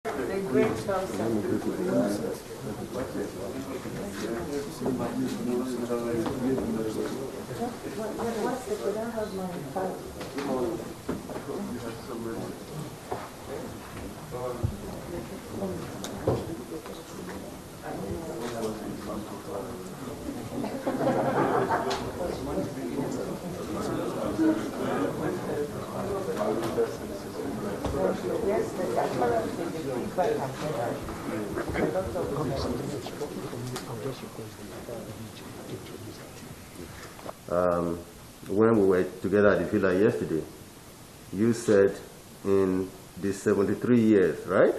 The great person. What's the good? I have my phone. Yes, when we were together at the villa yesterday, you said in the 73 years, right,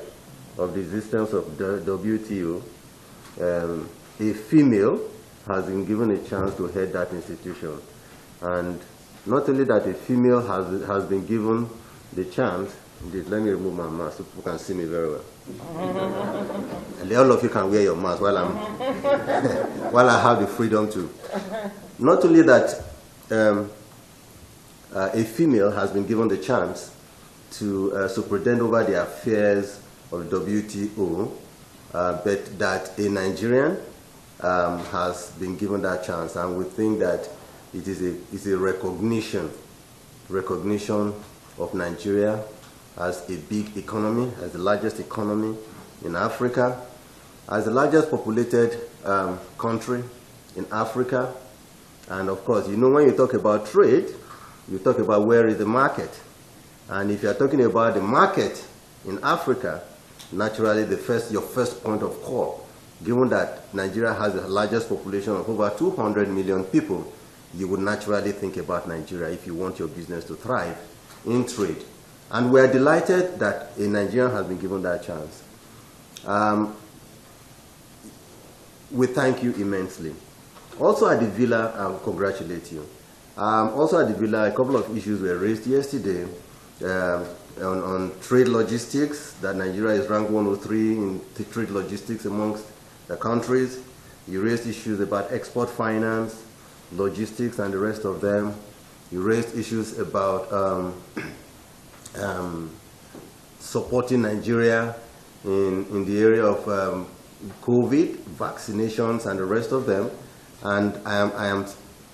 of the existence of the WTO, a female has been given a chance to head that institution. And not only that a female has been given the chance, let me remove my mask so people can see me very well. And all of you can wear your mask while while I have the freedom to. Not only that a female has been given the chance to superintend over the affairs of WTO, but that a Nigerian has been given that chance, and we think that it is a recognition of Nigeria as a big economy, as the largest economy in Africa, as the largest populated country in Africa. And of course, you know, when you talk about trade, you talk about where is the market. And if you're talking about the market in Africa, naturally your first point of call, given that Nigeria has the largest population of over 200 million people, you would naturally think about Nigeria if you want your business to thrive in trade. And we're delighted that a Nigerian has been given that chance. We thank you immensely. Also at the villa, I congratulate you. Also at the villa, a couple of issues were raised yesterday on trade logistics, that Nigeria is ranked 103 in trade logistics amongst the countries. You raised issues about export finance, logistics, and the rest of them. You raised issues about supporting Nigeria in the area of COVID, vaccinations, and the rest of them. And I am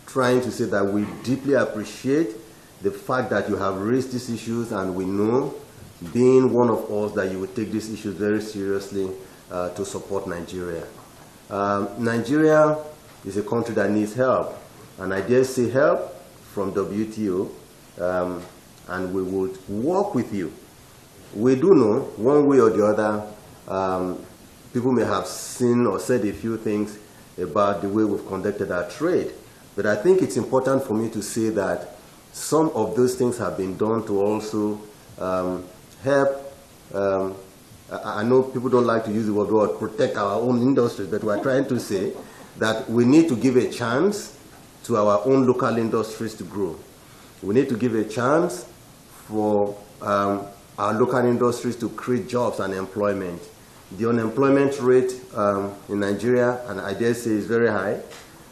trying to say that we deeply appreciate the fact that you have raised these issues, and we know, being one of us, that you will take these issues very seriously to support Nigeria. Nigeria is a country that needs help, and I dare say help from WTO, and we would work with you. We do know, one way or the other, people may have seen or said a few things about the way we've conducted our trade, but I think it's important for me to say that some of those things have been done to also help. I know people don't like to use the word protect our own industries, but we're trying to say that we need to give a chance to our own local industries to grow. We need to give a chance for our local industries to create jobs and employment. The unemployment rate in Nigeria, and I dare say, is very high.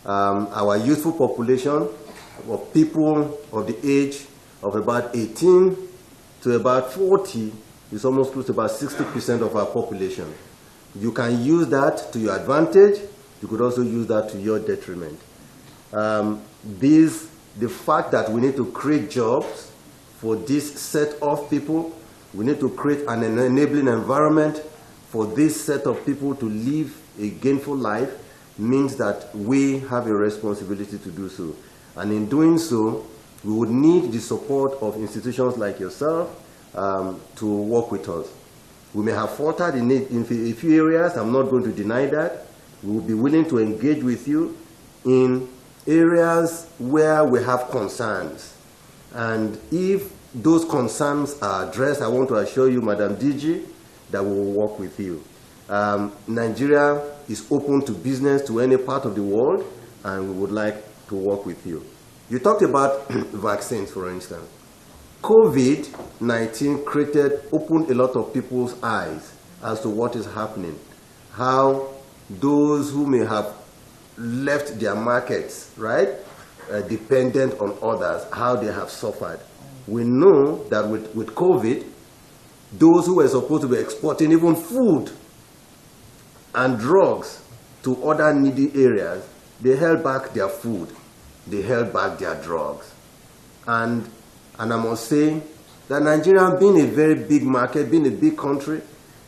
Our youthful population of people of the age of about 18 to about 40 is almost close to about 60% of our population. You can use that to your advantage. You could also use that to your detriment. The fact that we need to create jobs for this set of people, we need to create an enabling environment for this set of people to live a gainful life, means that we have a responsibility to do so. And in doing so, we would need the support of institutions like yourself to work with us. We may have faltered in a few areas. I'm not going to deny that. We will be willing to engage with you in areas where we have concerns. And if those concerns are addressed, I want to assure you, Madam DG, that we will work with you. Nigeria is open to business to any part of the world, and we would like to work with you. You talked about vaccines, for instance. COVID-19 opened a lot of people's eyes as to what is happening, how those who may have left their markets, right, dependent on others, how they have suffered. We know that with COVID, those who were supposed to be exporting even food and drugs to other needy areas, they held back their food, they held back their drugs. And I must say that Nigeria, being a very big market, being a big country,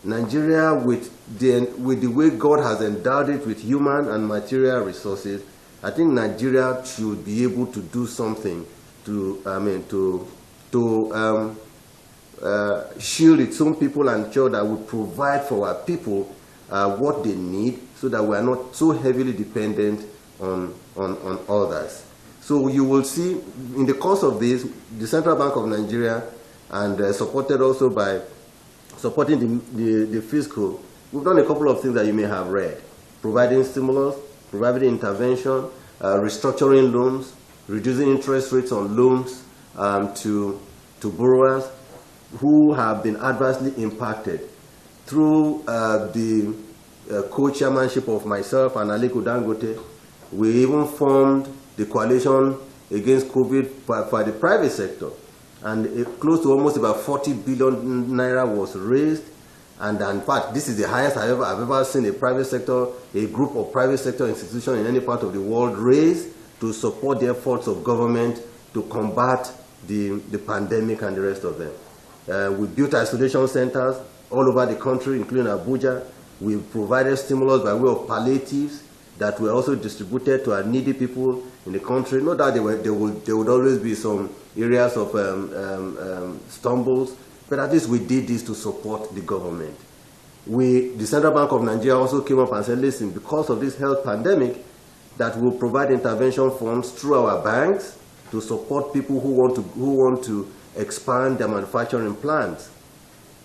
Nigeria, with the way God has endowed it with human and material resources, I think Nigeria should be able to do something to shield its own people and ensure that we provide for our people what they need, so that we are not so heavily dependent on others. So you will see in the course of this, the Central Bank of Nigeria, and supported also by supporting the fiscal, we've done a couple of things that you may have read: providing stimulus, providing intervention, restructuring loans, reducing interest rates on loans to borrowers who have been adversely impacted. Through the co-chairmanship of myself and Aliko Dangote, we even formed the coalition against COVID for the private sector. And close to almost about 40 billion naira was raised. And in fact, this is the highest I've ever seen a private sector, a group of private sector institutions in any part of the world raise to support the efforts of government to combat the pandemic and the rest of them. We built isolation centers all over the country, including Abuja. We provided stimulus by way of palliatives that were also distributed to our needy people in the country. Not that there would always be some areas of stumbles, but at least we did this to support the government. The Central Bank of Nigeria also came up and said, listen, because of this health pandemic, that we'll provide intervention funds through our banks to support people who want to expand their manufacturing plants.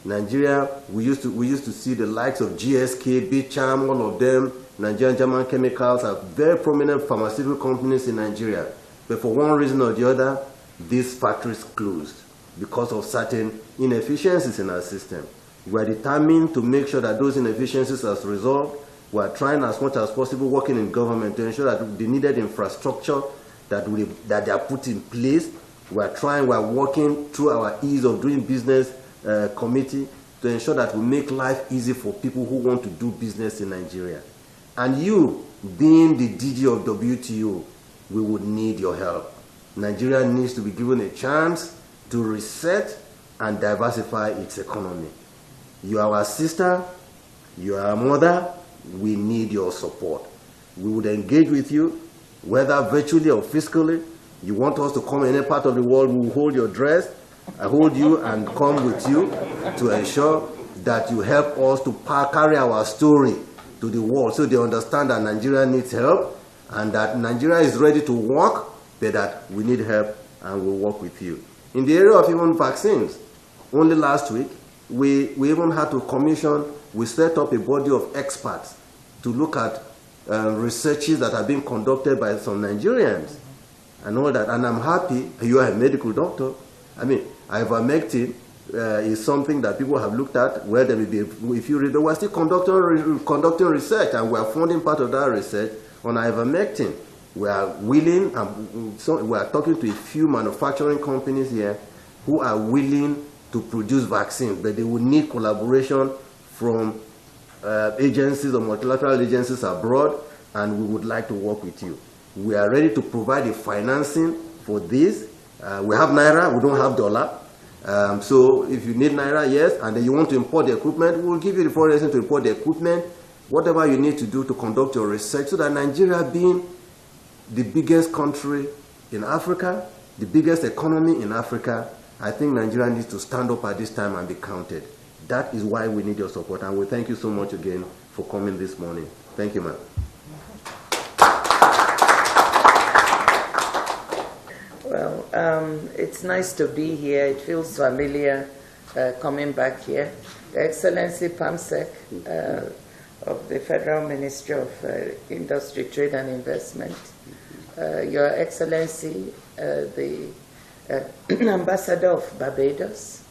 Nigeria, we used to see the likes of GSK, Bicham, all of them, Nigerian German Chemicals, are very prominent pharmaceutical companies in Nigeria. But for one reason or the other, these factories closed because of certain inefficiencies in our system. We are determined to make sure that those inefficiencies are resolved. We are trying as much as possible, working in government, to ensure that the needed infrastructure that they are put in place. We are working through our ease of doing business committee to ensure that we make life easy for people who want to do business in Nigeria. And you, being the DG of WTO, we would need your help. Nigeria needs to be given a chance to reset and diversify its economy. You are our sister, you are our mother, we need your support. We would engage with you, whether virtually or physically. You want us to come in any part of the world, we will hold your dress, I hold you and come with you to ensure that you help us to carry our story to the world, so they understand that Nigeria needs help and that Nigeria is ready to work, but that we need help and we'll work with you. In the area of even vaccines, only last week, we even had to commission, we set up a body of experts to look at researches that are being conducted by some Nigerians and all that. And I'm happy, you are a medical doctor. I mean, ivermectin is something that people have looked at, where there may be, if you read, we're still conducting research, and we're funding part of that research on ivermectin. We are willing, so we are talking to a few manufacturing companies here who are willing to produce vaccines, but they will need collaboration from agencies or multilateral agencies abroad, and we would like to work with you. We are ready to provide the financing for this. We have Naira, we don't have dollar. So if you need Naira, yes, and then you want to import the equipment, we will give you the foreign to import the equipment, whatever you need to do to conduct your research, so that Nigeria, being the biggest country in Africa, the biggest economy in Africa, I think Nigeria needs to stand up at this time and be counted. That is why we need your support, and we thank you so much again for coming this morning. Thank you, ma'am. Well, it's nice to be here. It feels familiar coming back here. Your Excellency PAMSEC of the Federal Ministry of Industry, Trade and Investment, Your Excellency, the Ambassador of Barbados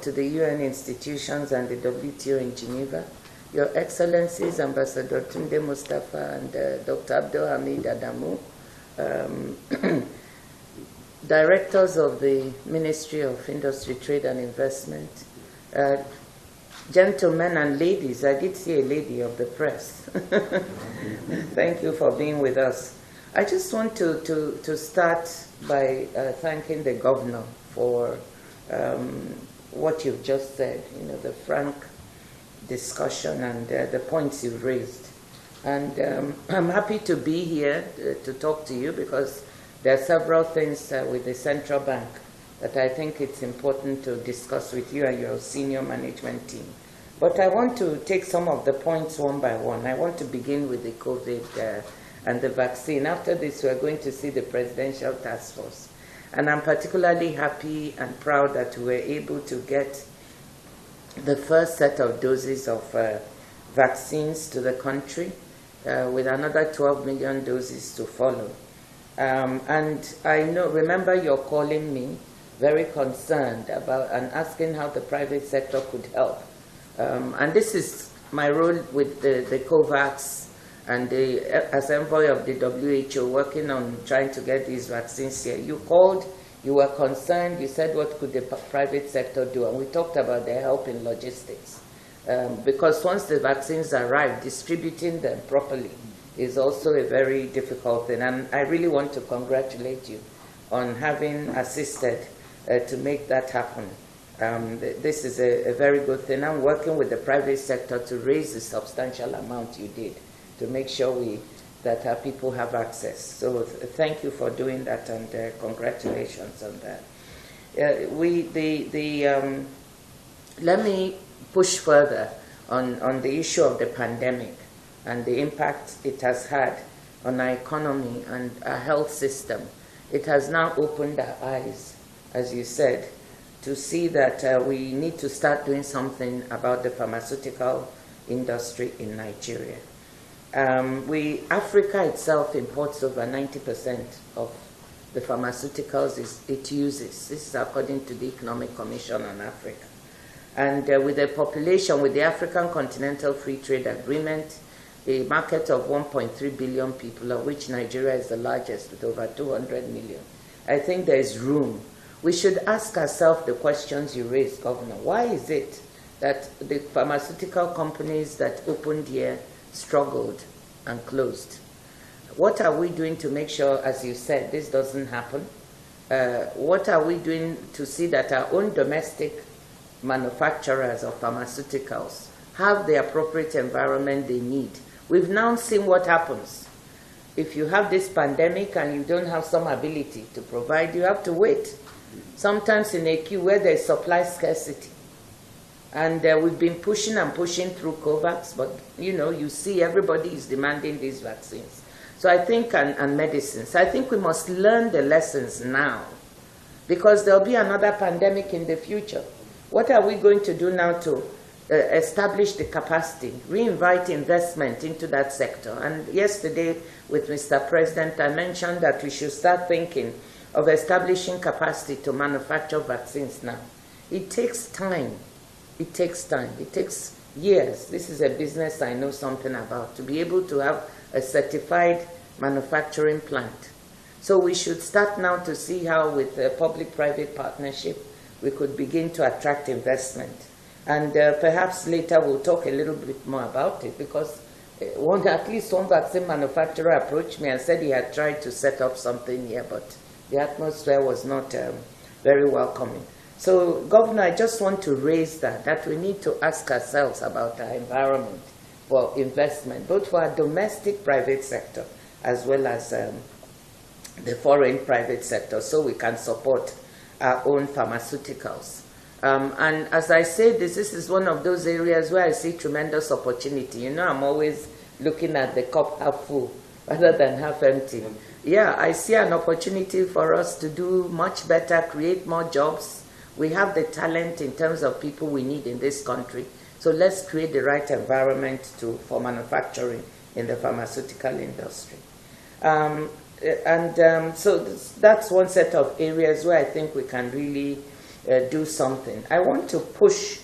to the UN institutions and the WTO in Geneva, Your Excellencies, Ambassador Tunde Mustafa and Dr. Abdul Hamid Adamu, Directors of the Ministry of Industry, Trade and Investment, Gentlemen and ladies, I did see a lady of the press. Thank you for being with us. I just want to start by thanking the governor for what you've just said, you know, the frank discussion and the points you've raised. And I'm happy to be here to talk to you because there are several things with the central bank that I think it's important to discuss with you and your senior management team. But I want to take some of the points one by one. I want to begin with the COVID and the vaccine. After this, we're going to see the Presidential Task Force. And I'm particularly happy and proud that we were able to get the first set of doses of vaccines to the country, with another 12 million doses to follow. And I remember you're calling me very concerned about and asking how the private sector could help. And this is my role with the COVAX and as envoy of the WHO working on trying to get these vaccines here. You called, you were concerned, you said what could the private sector do, and we talked about their help in logistics. Because once the vaccines arrive, distributing them properly is also a very difficult thing. And I really want to congratulate you on having assisted to make that happen. This is a very good thing. I'm working with the private sector to raise the substantial amount you did to make sure that our people have access. So thank you for doing that, and congratulations on that. Let me push further on the issue of the pandemic and the impact it has had on our economy and our health system. It has now opened our eyes, as you said, to see that we need to start doing something about the pharmaceutical industry in Nigeria. Africa itself imports over 90% of the pharmaceuticals it uses. This is according to the Economic Commission on Africa. And with a population, with the African Continental Free Trade Agreement, a market of 1.3 billion people, of which Nigeria is the largest with over 200 million. I think there is room. We should ask ourselves the questions you raised, Governor. Why is it that the pharmaceutical companies that opened here struggled and closed? What are we doing to make sure, as you said, this doesn't happen? What are we doing to see that our own domestic manufacturers of pharmaceuticals have the appropriate environment they need? We've now seen what happens. If you have this pandemic and you don't have some ability to provide, you have to wait. Sometimes in a queue where there's supply scarcity. And we've been pushing and pushing through COVAX, but you see everybody is demanding these vaccines. So I think, and medicines, I think we must learn the lessons now, because there'll be another pandemic in the future. What are we going to do now to establish the capacity, reinvite investment into that sector? And yesterday with Mr. President, I mentioned that we should start thinking of establishing capacity to manufacture vaccines now. It takes time. It takes time. It takes years. This is a business I know something about, to be able to have a certified manufacturing plant. So we should start now to see how, with a public-private partnership, we could begin to attract investment. And perhaps later we'll talk a little bit more about it, because at least one vaccine manufacturer approached me and said he had tried to set up something here, but the atmosphere was not very welcoming. So, Governor, I just want to raise that we need to ask ourselves about our environment for investment, both for our domestic private sector as well as the foreign private sector, so we can support our own pharmaceuticals. And as I say this is one of those areas where I see tremendous opportunity. I'm always looking at the cup half full rather than half empty. Yeah, I see an opportunity for us to do much better, create more jobs. We have the talent in terms of people we need in this country. So let's create the right environment for manufacturing in the pharmaceutical industry. So that's one set of areas where I think we can really do something. I want to push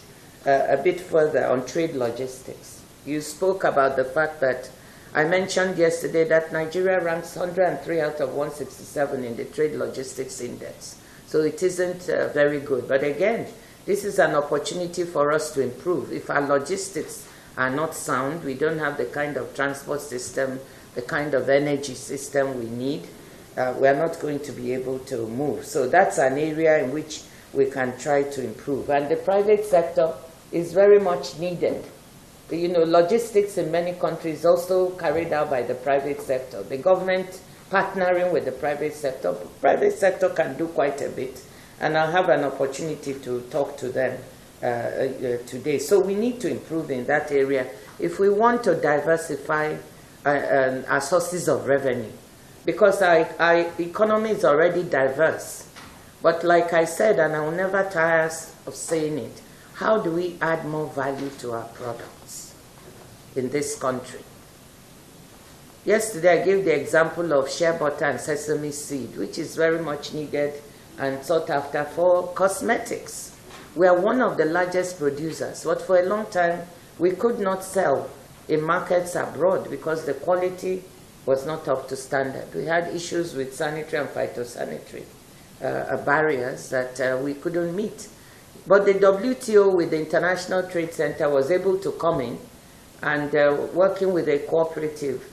a bit further on trade logistics. You spoke about the fact that I mentioned yesterday that Nigeria ranks 103 out of 167 in the Trade Logistics Index. So it isn't very good. But again, this is an opportunity for us to improve. If our logistics are not sound, we don't have the kind of transport system, the kind of energy system we need, we are not going to be able to move. So that's an area in which we can try to improve. And the private sector is very much needed. You know, logistics in many countries also carried out by the private sector. The government partnering with the private sector can do quite a bit. And I'll have an opportunity to talk to them today. So we need to improve in that area if we want to diversify our sources of revenue. Because our economy is already diverse. But like I said, and I will never tire of saying it, how do we add more value to our products in this country? Yesterday I gave the example of shea butter and sesame seed, which is very much needed and sought after for cosmetics. We are one of the largest producers, but for a long time we could not sell in markets abroad because the quality was not up to standard. We had issues with sanitary and phytosanitary barriers that we couldn't meet. But the WTO with the International Trade Center was able to come in and working with a cooperative,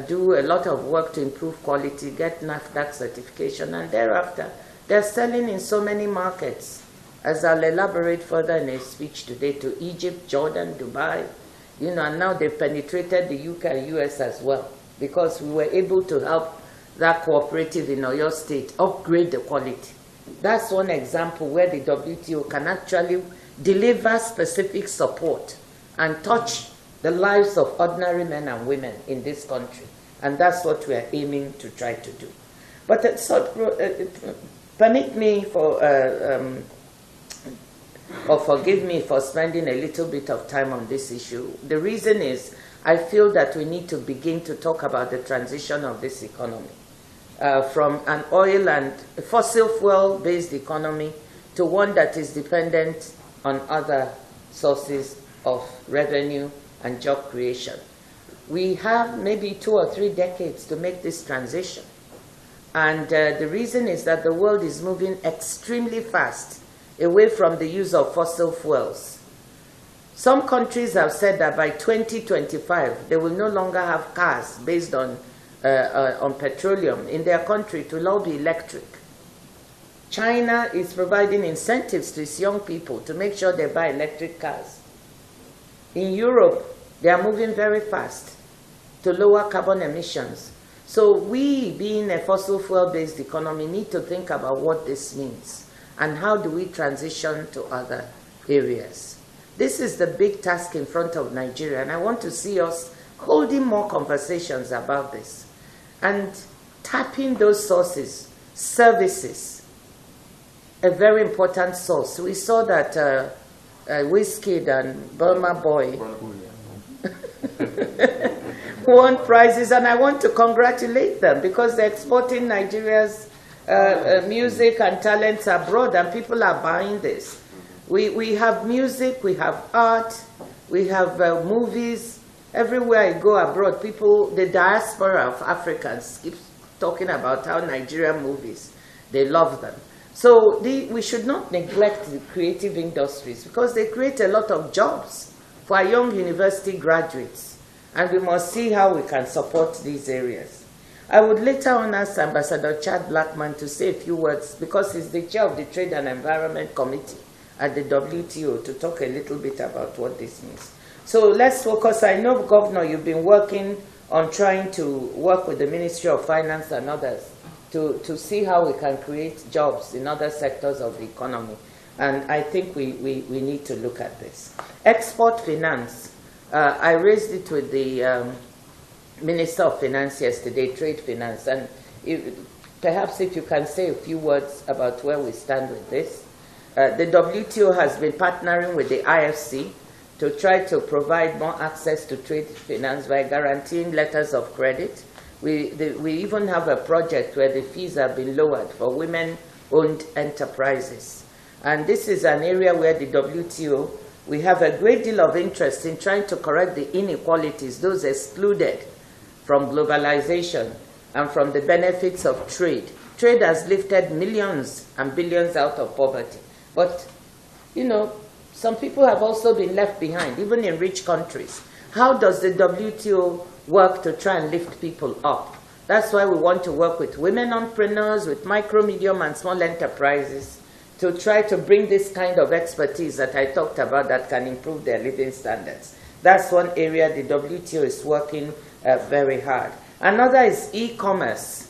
do a lot of work to improve quality, get NAFDAC certification, and thereafter they're selling in so many markets, as I'll elaborate further in a speech today, to Egypt, Jordan, Dubai, you know, and now they've penetrated the UK and US as well, because we were able to help that cooperative in Oyo State upgrade the quality. That's one example where the WTO can actually deliver specific support and touch the lives of ordinary men and women in this country. And that's what we are aiming to try to do. But permit me for, or forgive me for spending a little bit of time on this issue. The reason is I feel that we need to begin to talk about the transition of this economy from an oil and fossil fuel-based economy to one that is dependent on other sources of revenue and job creation. We have maybe 2 or 3 decades to make this transition. And the reason is that the world is moving extremely fast away from the use of fossil fuels. Some countries have said that by 2025, they will no longer have cars based on petroleum in their country. It will all be electric. China is providing incentives to its young people to make sure they buy electric cars. In Europe, they are moving very fast to lower carbon emissions. So we, being a fossil fuel-based economy, need to think about what this means and how do we transition to other areas. This is the big task in front of Nigeria, and I want to see us holding more conversations about this and tapping those sources, services, a very important source. We saw that Wizkid and Burma Boy won prizes, and I want to congratulate them because they're exporting Nigeria's music and talents abroad, and people are buying this. We have music, we have art, we have movies. Everywhere I go abroad, people, the diaspora of Africans keep talking about how Nigerian movies, they love them. So we should not neglect the creative industries because they create a lot of jobs for our young university graduates. And we must see how we can support these areas. I would later on ask Ambassador Chad Blackman to say a few words because he's the chair of the Trade and Environment Committee at the WTO to talk a little bit about what this means. So let's focus. I know, Governor, you've been working on trying to work with the Ministry of Finance and others to see how we can create jobs in other sectors of the economy. And I think we need to look at this. Export finance. I raised it with the Minister of Finance yesterday, trade finance. And perhaps if you can say a few words about where we stand with this. The WTO has been partnering with the IFC to try to provide more access to trade finance by guaranteeing letters of credit. We even have a project where the fees have been lowered for women-owned enterprises. And this is an area where the WTO, we have a great deal of interest in trying to correct the inequalities, those excluded from globalization and from the benefits of trade. Trade has lifted millions and billions out of poverty. But you know, some people have also been left behind, even in rich countries. How does the WTO work to try and lift people up? That's why we want to work with women entrepreneurs, with micro, medium, and small enterprises to try to bring this kind of expertise that I talked about that can improve their living standards. That's one area the WTO is working very hard. Another is e-commerce.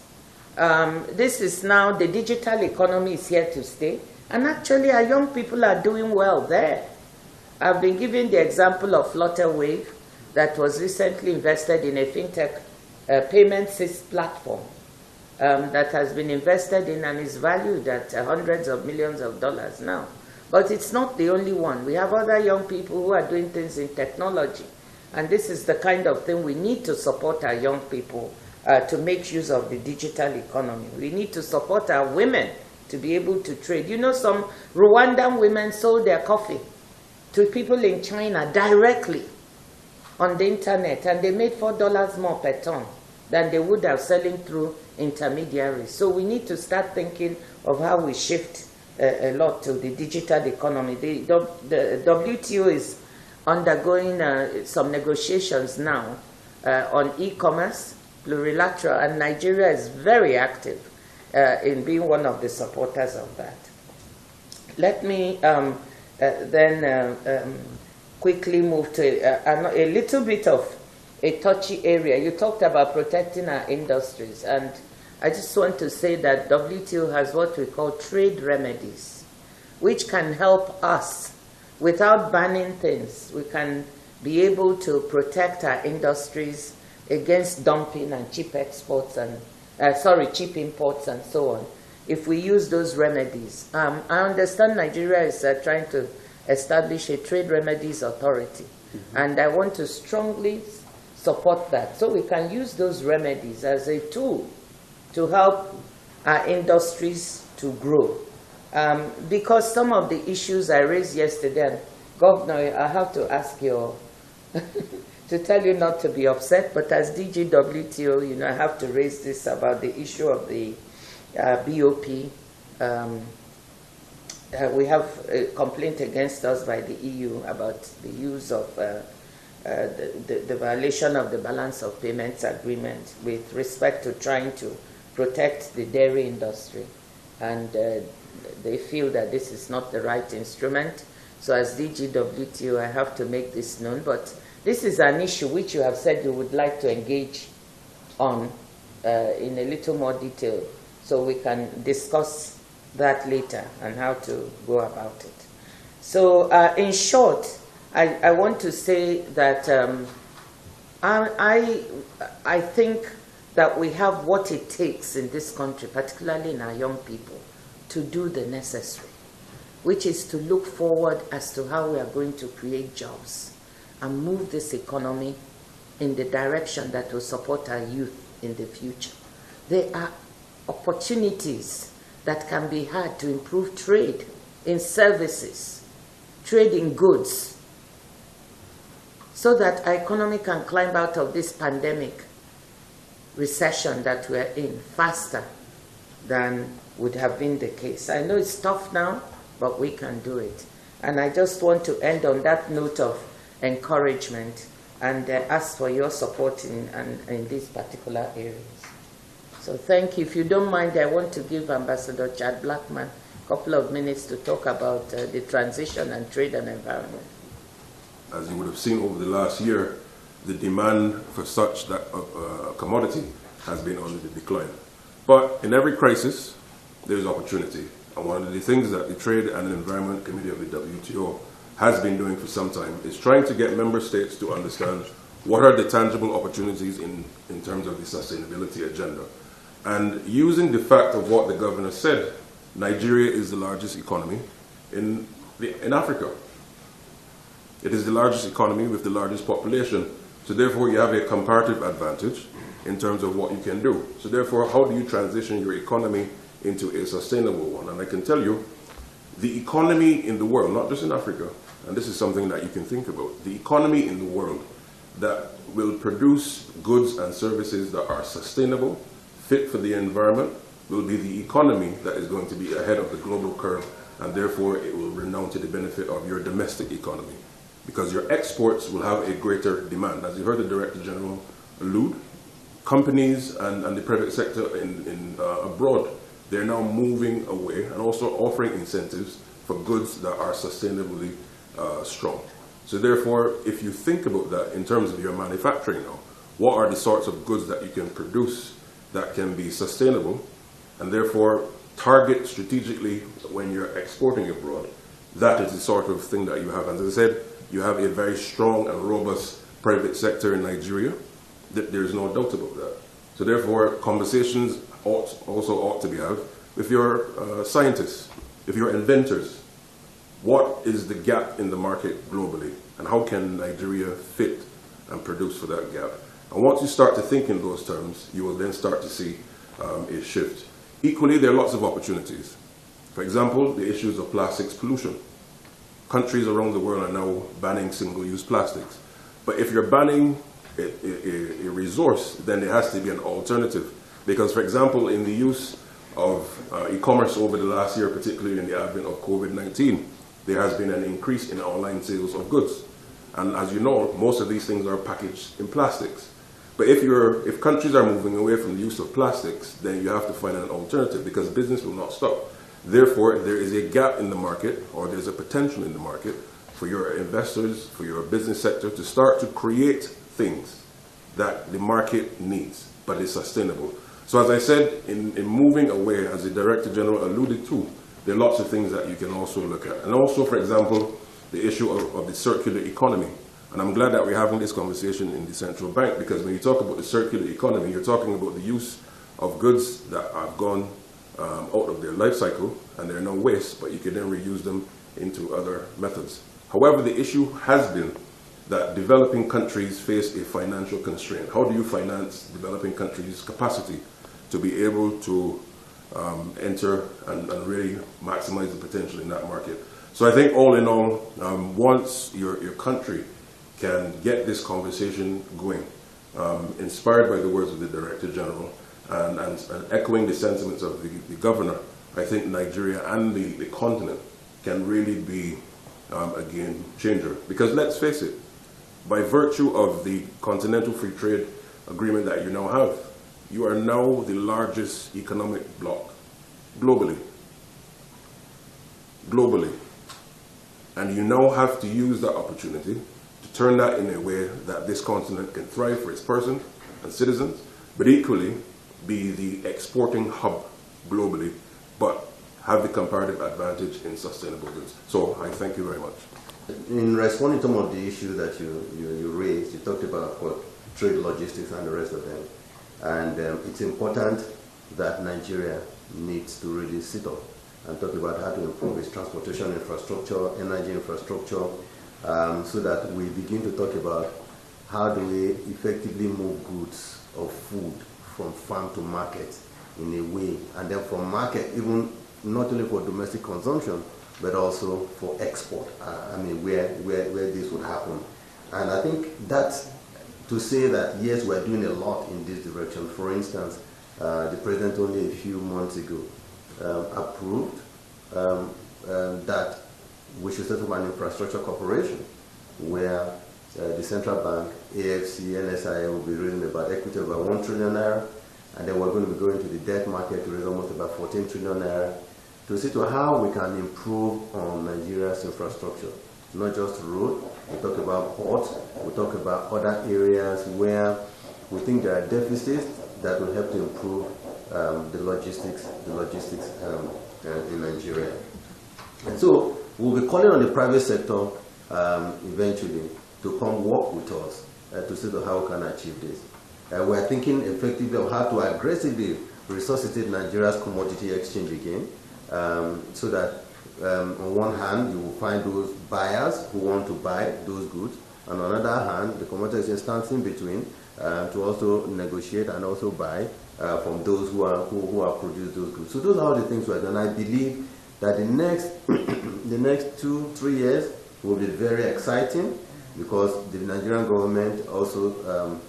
This is now, the digital economy is here to stay. And actually, our young people are doing well there. I've been giving the example of Flutterwave that was recently invested in a fintech payment platform that has been invested in and is valued at hundreds of millions of dollars now. But it's not the only one. We have other young people who are doing things in technology. And this is the kind of thing we need to support our young people to make use of the digital economy. We need to support our women to be able to trade. You know, some Rwandan women sold their coffee to people in China directly on the internet, and they made $4 more per ton than they would have selling through intermediaries. So we need to start thinking of how we shift a lot to the digital economy. The WTO is undergoing some negotiations now on e-commerce, plurilateral, and Nigeria is very active in being one of the supporters of that. Let me quickly move to a little bit of a touchy area. You talked about protecting our industries, and I just want to say that WTO has what we call trade remedies, which can help us without banning things. We can be able to protect our industries against dumping and cheap exports and cheap imports and so on, if we use those remedies. I understand Nigeria is trying to establish a trade remedies authority, and I want to strongly support that, so we can use those remedies as a tool to help our industries to grow. Because some of the issues I raised yesterday, and Governor, I have to ask you to tell you not to be upset, but as DG WTO, you know, I have to raise this about the issue of the BOP. We have a complaint against us by the EU about the use of the violation of the balance of payments agreement with respect to trying to protect the dairy industry. And they feel that this is not the right instrument. So as DG WTO, I have to make this known. But this is an issue which you have said you would like to engage on in a little more detail, so we can discuss that later and how to go about it. So in short, I want to say that I think that we have what it takes in this country, particularly in our young people, to do the necessary, which is to look forward as to how we are going to create jobs and move this economy in the direction that will support our youth in the future. There are opportunities that can be had to improve trade in services, trade in goods, so that our economy can climb out of this pandemic recession that we're in faster than would have been the case. I know it's tough now, but we can do it. And I just want to end on that note of encouragement and ask for your support in these particular areas. So thank you. If you don't mind, I want to give Ambassador Chad Blackman a couple of minutes to talk about the transition and trade and environment. As you would have seen over the last year, the demand for such commodity has been on the decline. But in every crisis, there's opportunity. And one of the things that the Trade and Environment Committee of the WTO has been doing for some time is trying to get member states to understand what are the tangible opportunities in terms of the sustainability agenda. And using the fact of what the governor said, Nigeria is the largest economy in Africa. It is the largest economy with the largest population. So therefore, you have a comparative advantage in terms of what you can do. So therefore, how do you transition your economy into a sustainable one? And I can tell you, the economy in the world, not just in Africa, and this is something that you can think about, the economy in the world that will produce goods and services that are sustainable, fit for the environment, will be the economy that is going to be ahead of the global curve and therefore it will renound to the benefit of your domestic economy, because your exports will have a greater demand. As you heard the Director General allude, companies and the private sector abroad, they're now moving away and also offering incentives for goods that are sustainably strong. So therefore, if you think about that in terms of your manufacturing now, what are the sorts of goods that you can produce that can be sustainable, and therefore target strategically when you're exporting abroad? That is the sort of thing that you have. As I said, you have a very strong and robust private sector in Nigeria. There's no doubt about that. So therefore, conversations also ought to be had with your scientists, with your inventors. What is the gap in the market globally, and how can Nigeria fit and produce for that gap? And once you start to think in those terms, you will then start to see a shift. Equally, there are lots of opportunities. For example, the issues of plastics pollution. Countries around the world are now banning single-use plastics. But if you're banning a resource, then there has to be an alternative. Because, for example, in the use of e-commerce over the last year, particularly in the advent of COVID-19, there has been an increase in online sales of goods. And as you know, most of these things are packaged in plastics. But if countries are moving away from the use of plastics, then you have to find an alternative, because business will not stop. Therefore, there is a gap in the market, or there's a potential in the market for your investors, for your business sector to start to create things that the market needs, but is sustainable. So as I said, in moving away, as the Director General alluded to, there are lots of things that you can also look at. And also, for example, the issue of the circular economy. And I'm glad that we're having this conversation in the central bank, because when you talk about the circular economy, you're talking about the use of goods that have gone out of their life cycle and they're no waste, but you can then reuse them into other methods. However, the issue has been that developing countries face a financial constraint. How do you finance developing countries' capacity to be able to enter and really maximize the potential in that market? So I think all in all, once your country can get this conversation going, inspired by the words of the Director General and echoing the sentiments of the Governor, I think Nigeria and the continent can really be a game changer. Because let's face it, by virtue of the Continental Free Trade Agreement that you now have, you are now the largest economic bloc globally. And you now have to use that opportunity to turn that in a way that this continent can thrive for its person and citizens, but equally be the exporting hub globally, but have the comparative advantage in sustainable goods. So I thank you very much. In responding to some of the issues that you raised, you talked about trade, logistics, and the rest of them. And it's important that Nigeria needs to really sit up and talk about how to improve its transportation infrastructure, energy infrastructure, so that we begin to talk about how do we effectively move goods or food from farm to market in a way, and then from market, even not only for domestic consumption, but also for export, I mean, where this would happen. And I think that's to say that, yes, we're doing a lot in this direction. For instance, the President only a few months ago approved that we should set up an infrastructure corporation where the central bank, AFC, NSIA will be raising about equity of about 1 trillion naira, and then we're going to be going to the debt market to raise almost about 14 trillion naira to see to how we can improve on Nigeria's infrastructure. Not just road, we talk about ports, we talk about other areas where we think there are deficits that will help to improve the logistics in Nigeria. And so we'll be calling on the private sector eventually to come work with us to see how we can achieve this. We're thinking effectively of how to aggressively resuscitate Nigeria's commodity exchange again, so that on one hand you will find those buyers who want to buy those goods, and on the other hand the commodity exchange stands in between to also negotiate and also buy from those who are produced those goods. So those are the things we're doing. I believe that the next the next 2-3 years will be very exciting, because the Nigerian government also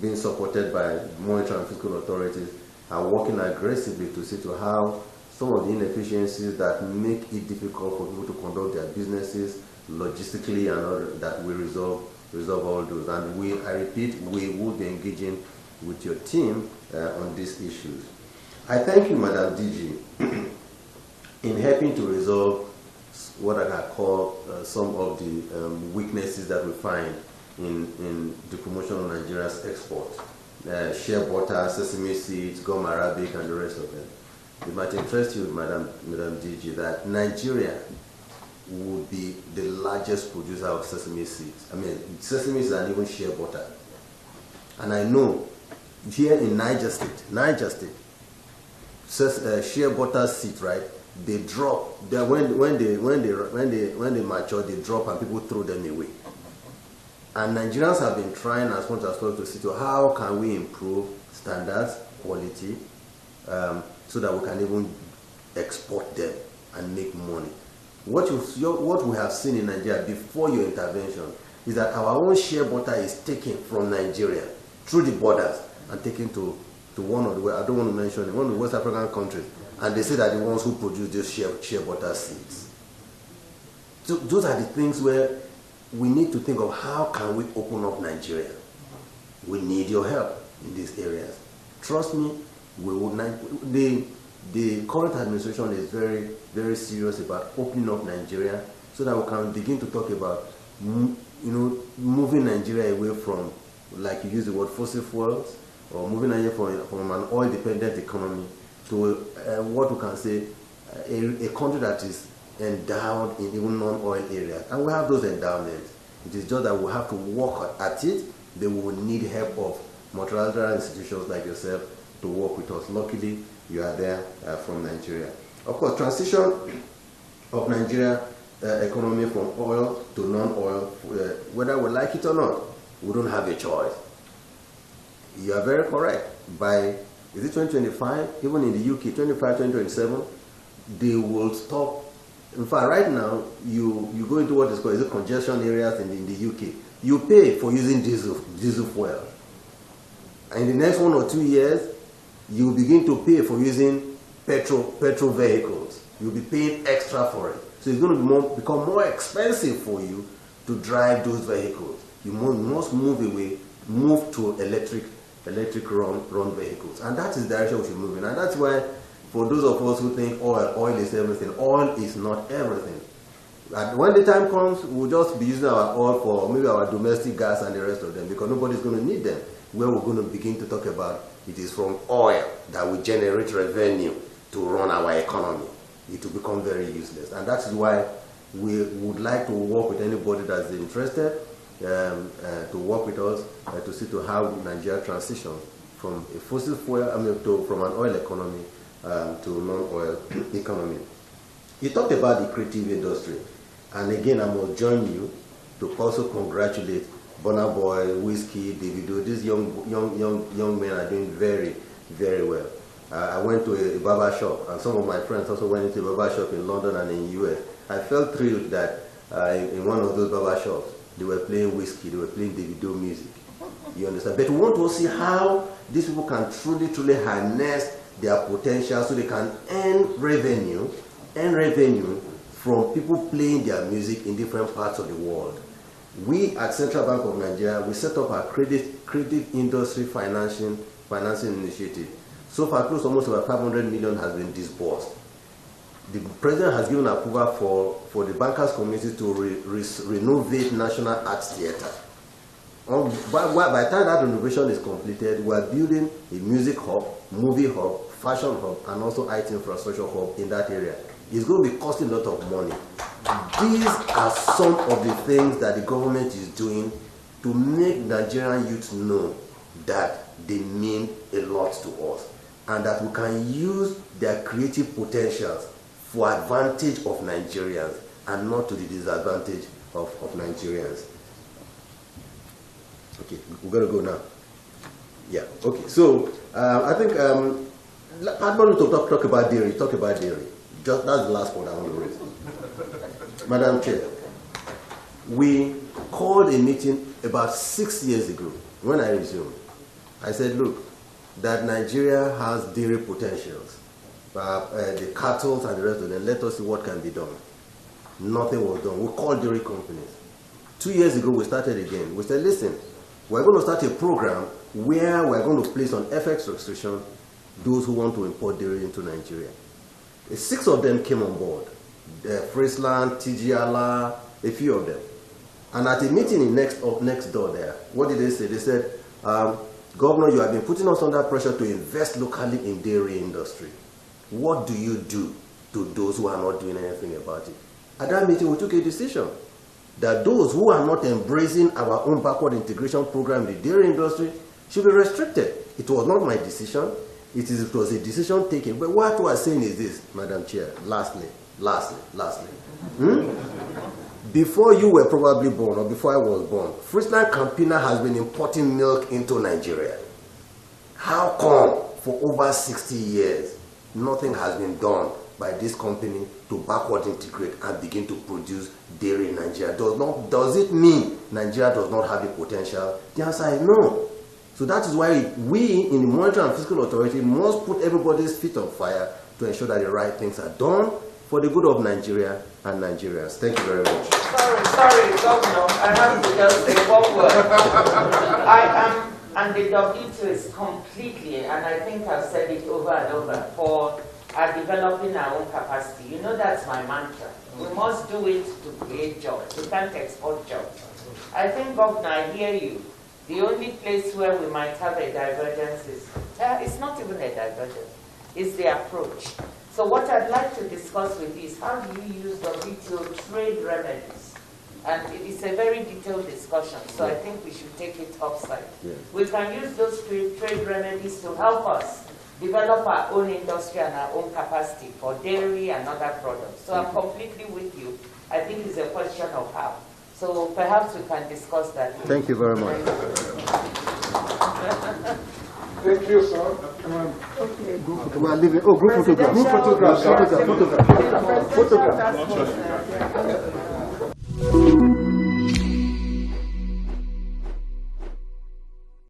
being supported by monetary and fiscal authorities are working aggressively to see to how some of the inefficiencies that make it difficult for people to conduct their businesses logistically, and all that we resolve all those. And I repeat, we will be engaging with your team on these issues. I thank you, Madam DG, in helping to resolve what I can call some of the weaknesses that we find in the promotion of Nigeria's export. Shea butter, sesame seeds, gum arabic, and the rest of them. It might interest you, Madam DG, that Nigeria would be the largest producer of sesame seeds. I mean, sesame seeds and even shea butter. And I know here in Niger State, shea butter seeds, right? They drop. When they mature, they drop and people throw them away. And Nigerians have been trying as much as possible to see to how can we improve standards, quality, so that we can even export them and make money. What we have seen in Nigeria before your intervention is that our own shea butter is taken from Nigeria through the borders and taken to one of the, I don't want to mention it, one of the West African countries, and they say that the ones who produce these shea butter seeds. So those are the things where we need to think of how can we open up Nigeria. We need your help in these areas. Trust me, we would not, the current administration is very, very serious about opening up Nigeria so that we can begin to talk about, moving Nigeria away from, like you use the word, fossil fuels, or moving Nigeria from an oil-dependent economy to what we can say, a country that is endowed in even non-oil areas. And we have those endowments. It is just that we have to work at it. They will need help of multilateral institutions like yourself to work with us. Luckily, you are there from Nigeria. Of course, transition of Nigeria economy from oil to non-oil, whether we like it or not, we don't have a choice. You are very correct. By, is it 2025? Even in the UK, 25, 2027, they will stop. In fact, right now, you go into what is called congestion areas in the UK. You pay for using diesel fuel. And in the next 1 or 2 years, you begin to pay for using petrol vehicles. You'll be paying extra for it. So it's going to become more expensive for you to drive those vehicles. You must move to electric run vehicles. And that is the direction we should move in. And that's why, for those of us who think oil is everything, oil is not everything. And when the time comes, we'll just be using our oil for maybe our domestic gas and the rest of them, because nobody's going to need them. Where we're going to begin to talk about, it is from oil that we generate revenue to run our economy. It will become very useless. And that is why we would like to work with anybody that's interested to work with us to see to how Nigeria transitions from a fossil fuel, from an oil economy to non-oil economy. You talked about the creative industry, and again, I must join you to also congratulate Burna Boy, Whiskey, Davido. These young men are doing very, very well. I went to a barber shop, and some of my friends also went into a barber shop in London and in the US. I felt thrilled that in one of those barber shops, they were playing Whiskey, they were playing Davido music. You understand? But we want to see how these people can truly harness their potential so they can earn revenue from people playing their music in different parts of the world. We at Central Bank of Nigeria, we set up our creative industry financing initiative. So far, close to almost about 500 million has been disbursed. The president has given approval for the bankers community to renovate National Arts Theatre. By the time that renovation is completed, we are building a music hub, movie hub, fashion hub, and also IT infrastructure hub in that area. It's going to be costing a lot of money. These are some of the things that the government is doing to make Nigerian youth know that they mean a lot to us, and that we can use their creative potentials for advantage of Nigerians and not to the disadvantage of Nigerians. Okay, we're going to go now. Yeah, okay. So, I think, I want to talk about dairy. That's the last point I want to raise. Madam Chair, we called a meeting about 6 years ago when I resumed. I said, look, that Nigeria has dairy potentials. the cattle and the rest of them. Let us see what can be done. Nothing was done. We called dairy companies. 2 years ago, we started again. We said, listen, we're going to start a program where we're going to place on FX restriction those who want to import dairy into Nigeria. 6 of them came on board. Friesland, TGALA, a few of them. And at a meeting in next door there, what did they say? They said, Governor, you have been putting us under pressure to invest locally in dairy industry. What do you do to those who are not doing anything about it? At that meeting, we took a decision that those who are not embracing our own backward integration program in the dairy industry should be restricted. It was not my decision. It was a decision taken. But what we are saying is this, Madam Chair, lastly. Before you were probably born, or before I was born, Friesland Campina has been importing milk into Nigeria. How come for over 60 years, nothing has been done by this company to backward integrate and begin to produce dairy in Nigeria? Does it mean Nigeria does not have the potential? The answer is no. So that is why we in the Monetary and Fiscal Authority must put everybody's feet on fire to ensure that the right things are done for the good of Nigeria and Nigerians. Thank you very much. Sorry, Governor, I have to just say one word. I am, and the WTO is completely, and I think I've said it over and over, for developing our own capacity. You know that's my mantra. We must do it to create jobs. We can't export jobs. I think, Governor, I hear you. The only place where we might have a divergence is, it's not even a divergence, it's the approach. So what I'd like to discuss with you is how do you use WTO trade remedies? And it is a very detailed discussion, so I think we should take it offside. Yeah. We can use those trade remedies to help us develop our own industry and our own capacity for dairy and other products. So I'm completely with you. I think it's a question of how. So perhaps we can discuss that. Thank you very much. Thank you, sir. Okay. We are leaving. Oh, group photograph. Presidential- Photograph.